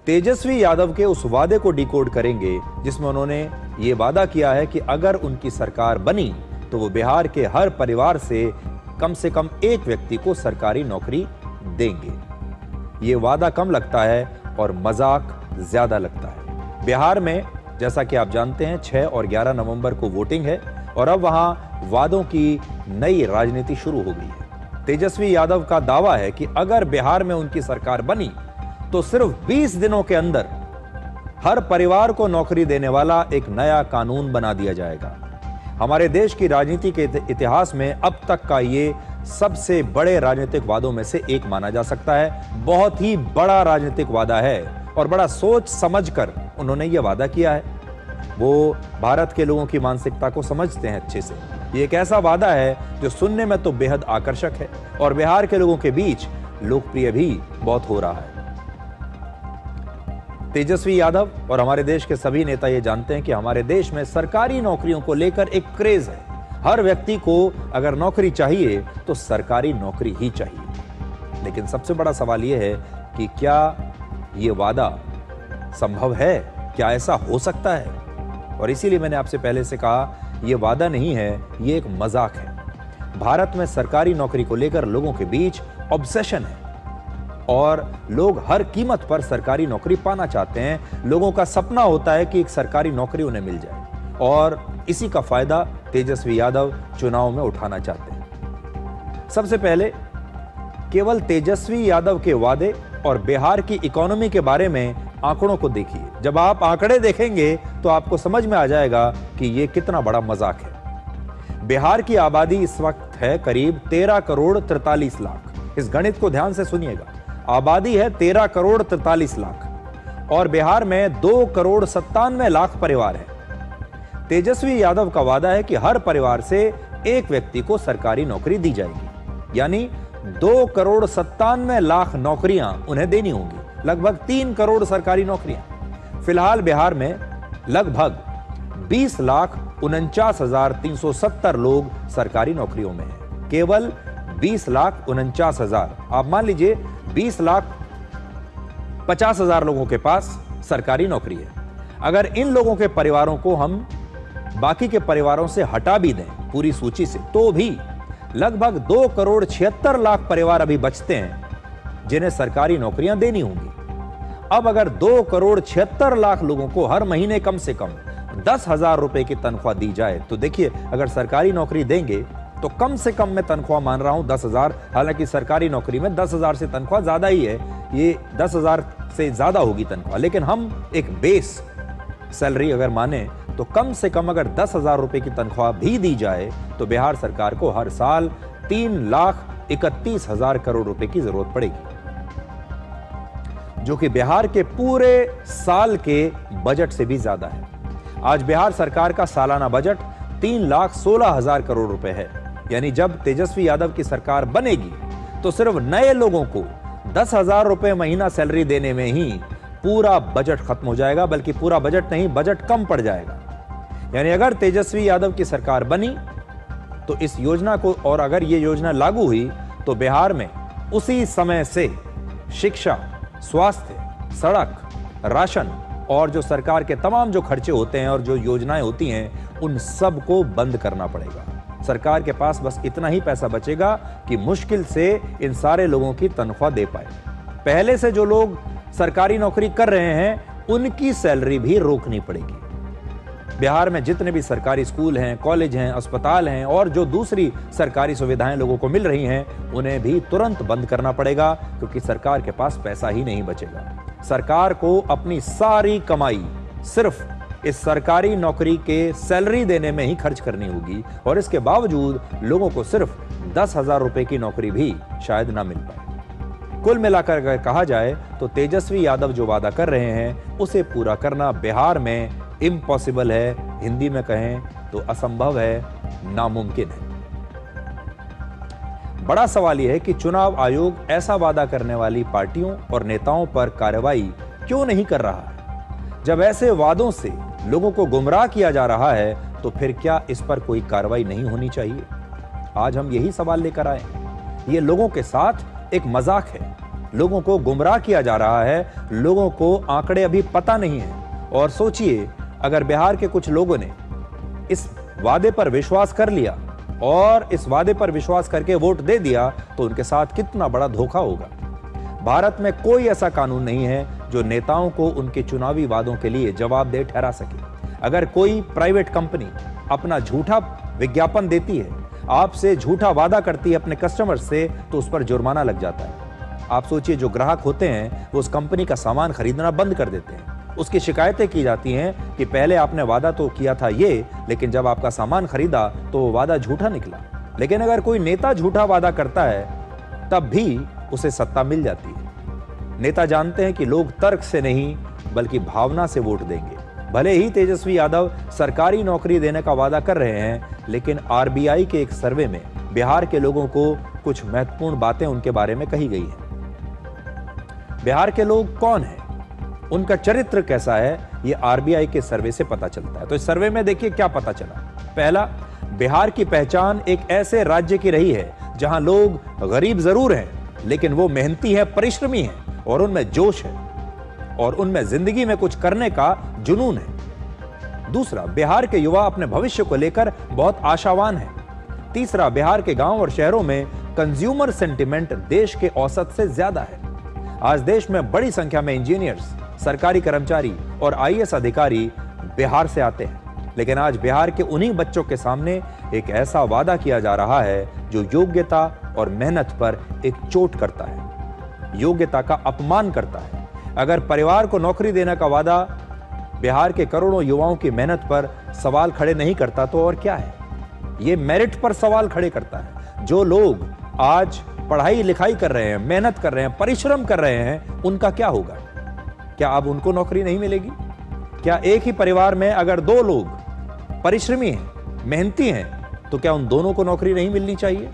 तेजस्वी यादव के उस वादे को डिकोड करेंगे जिसमें उन्होंने ये वादा किया है कि अगर उनकी सरकार बनी तो वो बिहार के हर परिवार से कम एक व्यक्ति को सरकारी नौकरी देंगे। ये वादा कम लगता है और मजाक ज्यादा लगता है। बिहार में जैसा कि आप जानते हैं 6 और 11 नवंबर को वोटिंग है और अब वहां वादों की नई राजनीति शुरू हो गई है। तेजस्वी यादव का दावा है कि अगर बिहार में उनकी सरकार बनी तो सिर्फ 20 दिनों के अंदर हर परिवार को नौकरी देने वाला एक नया कानून बना दिया जाएगा। हमारे देश की राजनीति के इतिहास में अब तक का ये सबसे बड़े राजनीतिक वादों में से एक माना जा सकता है। बहुत ही बड़ा राजनीतिक वादा है और बड़ा सोच समझकर उन्होंने ये वादा किया है। वो भारत के लोगों की मानसिकता को समझते हैं अच्छे से। ये एक ऐसा वादा है जो सुनने में तो बेहद आकर्षक है और बिहार के लोगों के बीच लोकप्रिय भी बहुत हो रहा है। तेजस्वी यादव और हमारे देश के सभी नेता ये जानते हैं कि हमारे देश में सरकारी नौकरियों को लेकर एक क्रेज है। हर व्यक्ति को अगर नौकरी चाहिए तो सरकारी नौकरी ही चाहिए। लेकिन सबसे बड़ा सवाल यह है कि क्या ये वादा संभव है? क्या ऐसा हो सकता है? और इसीलिए मैंने आपसे पहले से कहा, यह वादा नहीं है, ये एक मजाक है। भारत में सरकारी नौकरी को लेकर लोगों के बीच ऑब्सेशन है और लोग हर कीमत पर सरकारी नौकरी पाना चाहते हैं। लोगों का सपना होता है कि एक सरकारी नौकरी उन्हें मिल जाए और इसी का फायदा तेजस्वी यादव चुनाव में उठाना चाहते हैं। सबसे पहले केवल तेजस्वी यादव के वादे और बिहार की इकोनॉमी के बारे में आंकड़ों को देखिए। जब आप आंकड़े देखेंगे तो आपको समझ में आ जाएगा कि यह कितना बड़ा मजाक है। बिहार की आबादी इस वक्त है करीब 13 करोड़ 43 लाख। इस गणित को ध्यान से सुनिएगा। आबादी है 13 करोड़ 43 लाख और बिहार में 2 करोड़ 97 लाख परिवार है। तेजस्वी यादव का वादा है कि हर परिवार से एक व्यक्ति को सरकारी नौकरी दी जाएगी, यानी 2 करोड़ 97 लाख नौकरियां उन्हें देनी होंगी, लगभग 3 करोड़ सरकारी नौकरियां। फिलहाल बिहार में लगभग 20,49,370 लोग सरकारी नौकरियों में हैं। केवल 20,49,000, आप मान लीजिए 20,50,000 लोगों के पास सरकारी नौकरी है। अगर इन लोगों के परिवारों को हम बाकी के परिवारों से हटा भी दें पूरी सूची से, तो भी लगभग 2 करोड़ 76 लाख परिवार अभी बचते हैं जिन्हें सरकारी नौकरियां देनी होंगी। अब अगर 2 करोड़ 76 लाख लोगों को हर महीने कम से कम 10,000 रुपए की तनख्वाह दी जाए तो देखिए, अगर सरकारी नौकरी देंगे तो कम से कम मैं तनख्वाह मान रहा हूं 10,000। हालांकि सरकारी नौकरी में 10,000 से तनख्वाह ज्यादा ही है, ये 10,000 से ज्यादा होगी तनख्वाह। लेकिन हम एक बेस सैलरी अगर माने तो कम से कम अगर 10,000 रुपए की तनख्वाह भी दी जाए तो बिहार सरकार को हर साल 3,31,000 करोड़ रुपए की जरूरत पड़ेगी, जो कि बिहार के पूरे साल के बजट से भी ज्यादा है। आज बिहार सरकार का सालाना बजट 3,16,000 करोड़ रुपए है। यानी जब तेजस्वी यादव की सरकार बनेगी तो सिर्फ नए लोगों को 10,000 रुपए महीना सैलरी देने में ही पूरा बजट खत्म हो जाएगा, बल्कि पूरा बजट नहीं, बजट कम पड़ जाएगा। यानी अगर तेजस्वी यादव की सरकार बनी तो इस योजना को, और अगर यह योजना लागू हुई तो बिहार में उसी समय से शिक्षा, स्वास्थ्य, सड़क, राशन और जो सरकार के तमाम जो खर्चे होते हैं और जो योजनाएं होती हैं, उन सब को बंद करना पड़ेगा। सरकार के पास बस इतना ही पैसा बचेगा कि मुश्किल से इन सारे लोगों की तनख्वाह दे पाए। पहले से जो लोग सरकारी नौकरी कर रहे हैं उनकी सैलरी भी रोकनी पड़ेगी। बिहार में जितने भी सरकारी स्कूल हैं, कॉलेज हैं, अस्पताल हैं और जो दूसरी सरकारी सुविधाएं लोगों को मिल रही हैं, उन्हें भी तुरंत बंद करना पड़ेगा, क्योंकि सरकार के पास पैसा ही नहीं बचेगा। सरकार को अपनी सारी कमाई सिर्फ इस सरकारी नौकरी के सैलरी देने में ही खर्च करनी होगी और इसके बावजूद लोगों को सिर्फ 10,000 रुपए की नौकरी भी शायद ना मिल पाए। कुल मिलाकर अगर कहा जाए तो तेजस्वी यादव जो वादा कर रहे हैं उसे पूरा करना बिहार में इम्पॉसिबल है, हिंदी में कहें तो असंभव है, नामुमकिन है। बड़ा सवाल यह है कि चुनाव आयोग ऐसा वादा करने वाली पार्टियों और नेताओं पर कार्रवाई क्यों नहीं कर रहा है। जब ऐसे वादों से लोगों को गुमराह किया जा रहा है तो फिर क्या इस पर कोई कार्रवाई नहीं होनी चाहिए? आज हम यही सवाल लेकर आए। ये लोगों के साथ एक मजाक है, लोगों को गुमराह किया जा रहा है, लोगों को आंकड़े अभी पता नहीं है। और सोचिए, अगर बिहार के कुछ लोगों ने इस वादे पर विश्वास कर लिया और इस वादे पर विश्वास करके वोट दे दिया तो उनके साथ कितना बड़ा धोखा होगा। भारत में कोई ऐसा कानून नहीं है जो नेताओं को उनके चुनावी वादों के लिए जवाबदेह ठहरा सके। अगर कोई प्राइवेट कंपनी अपना झूठा विज्ञापन देती है, आपसे झूठा वादा करती है अपने कस्टमर से, तो उस पर जुर्माना लग जाता है। आप सोचिए, जो ग्राहक होते हैं वो उस कंपनी का सामान खरीदना बंद कर देते हैं। उसकी शिकायतें की जाती हैं कि पहले आपने वादा तो किया था ये, लेकिन जब आपका सामान खरीदा तो वो वादा झूठा निकला। लेकिन अगर कोई नेता झूठा वादा करता है तब भी उसे सत्ता मिल जाती है। नेता जानते हैं कि लोग तर्क से नहीं बल्कि भावना से वोट देंगे। भले ही तेजस्वी यादव सरकारी नौकरी देने का वादा कर रहे हैं, लेकिन आरबीआई के एक सर्वे में बिहार के लोगों को कुछ महत्वपूर्ण बातें उनके बारे में कही गई हैं। बिहार के लोग कौन हैं, उनका चरित्र कैसा है, ये आरबीआई के सर्वे से पता चलता है। तो इस सर्वे में देखिए क्या पता चला। पहला, बिहार की पहचान एक ऐसे राज्य की रही है जहां लोग गरीब जरूर हैं, लेकिन वो मेहनती हैं, परिश्रमी हैं और उनमें जोश है और उनमें जिंदगी में कुछ करने का जुनून है। दूसरा, बिहार के युवा अपने भविष्य को लेकर बहुत आशावान हैं। तीसरा, बिहार के गांव और शहरों में कंज्यूमर सेंटिमेंट देश के औसत से ज्यादा है। आज देश में बड़ी संख्या में इंजीनियर्स, सरकारी कर्मचारी और आईएएस अधिकारी बिहार से आते हैं, लेकिन आज बिहार के उन्हीं बच्चों के सामने एक ऐसा वादा किया जा रहा है जो योग्यता और मेहनत पर एक चोट करता है, योग्यता का अपमान करता है। अगर परिवार को नौकरी देने का वादा बिहार के करोड़ों युवाओं की मेहनत पर सवाल खड़े नहीं करता तो और क्या है, ये मेरिट पर सवाल खड़े करता है। जो लोग आज पढ़ाई लिखाई कर रहे हैं, मेहनत कर रहे हैं, परिश्रम कर रहे हैं, उनका क्या होगा? क्या अब उनको नौकरी नहीं मिलेगी? क्या एक ही परिवार में अगर दो लोग परिश्रमी हैं, मेहनती हैं, तो क्या उन दोनों को नौकरी नहीं मिलनी चाहिए?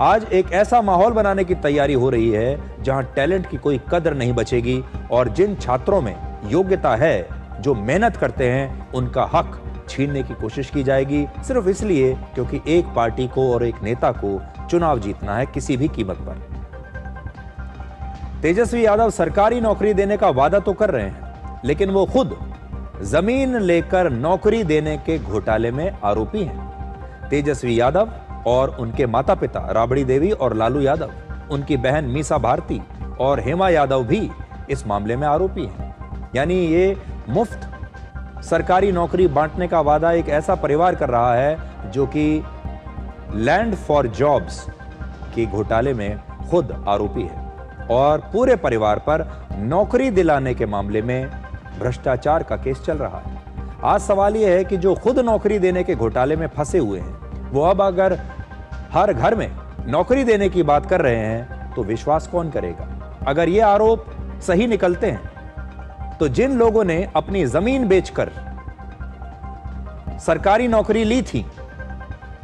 आज एक ऐसा माहौल बनाने की तैयारी हो रही है जहां टैलेंट की कोई कदर नहीं बचेगी और जिन छात्रों में योग्यता है, जो मेहनत करते हैं, उनका हक छीनने की कोशिश की जाएगी, सिर्फ इसलिए क्योंकि एक पार्टी को और एक नेता को चुनाव जीतना है किसी भी कीमत पर। तेजस्वी यादव सरकारी नौकरी देने का वादा तो कर रहे हैं, लेकिन वो खुद जमीन लेकर नौकरी देने के घोटाले में आरोपी हैं। तेजस्वी यादव और उनके माता पिता राबड़ी देवी और लालू यादव, उनकी बहन मीसा भारती और हेमा यादव भी इस मामले में आरोपी हैं। यानी ये मुफ्त सरकारी नौकरी बांटने का वादा एक ऐसा परिवार कर रहा है जो कि लैंड फॉर जॉब्स के घोटाले में खुद आरोपी है और पूरे परिवार पर नौकरी दिलाने के मामले में भ्रष्टाचार का केस चल रहा है। आज सवाल यह है कि जो खुद नौकरी देने के घोटाले में फंसे हुए हैं, वो अब अगर हर घर में नौकरी देने की बात कर रहे हैं तो विश्वास कौन करेगा? अगर ये आरोप सही निकलते हैं तो जिन लोगों ने अपनी जमीन बेचकर सरकारी नौकरी ली थी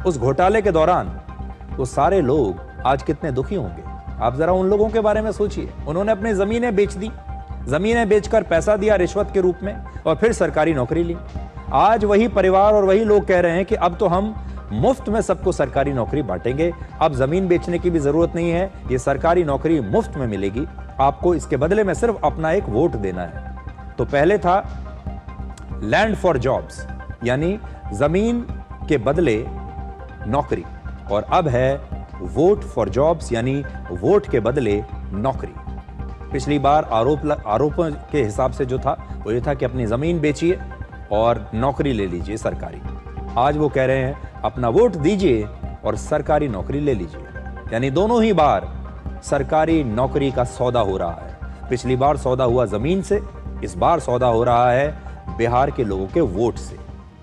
उस घोटाले के दौरान, वो सारे लोग आज कितने दुखी होंगे। आप जरा उन लोगों के बारे में सोचिए। उन्होंने अपनी जमीनें बेच दी, जमीनें बेचकर पैसा दिया रिश्वत के रूप में और फिर सरकारी नौकरी ली। आज वही परिवार और वही लोग कह रहे हैं कि अब तो हम मुफ्त में सबको सरकारी नौकरी बांटेंगे, अब जमीन बेचने की भी जरूरत नहीं है, ये सरकारी नौकरी मुफ्त में मिलेगी, आपको इसके बदले में सिर्फ अपना एक वोट देना है। तो पहले था लैंड फॉर जॉब्स, यानी जमीन के बदले नौकरी, और अब है वोट फॉर जॉब्स, यानी वोट के बदले नौकरी। पिछली बार आरोपों के हिसाब से जो था वो ये था कि अपनी जमीन बेचिए और नौकरी ले लीजिए सरकारी। आज वो कह रहे हैं अपना वोट दीजिए और सरकारी नौकरी ले लीजिए। यानी दोनों ही बार सरकारी नौकरी का सौदा हो रहा है। पिछली बार सौदा हुआ जमीन से, इस बार सौदा हो रहा है बिहार के लोगों के वोट से।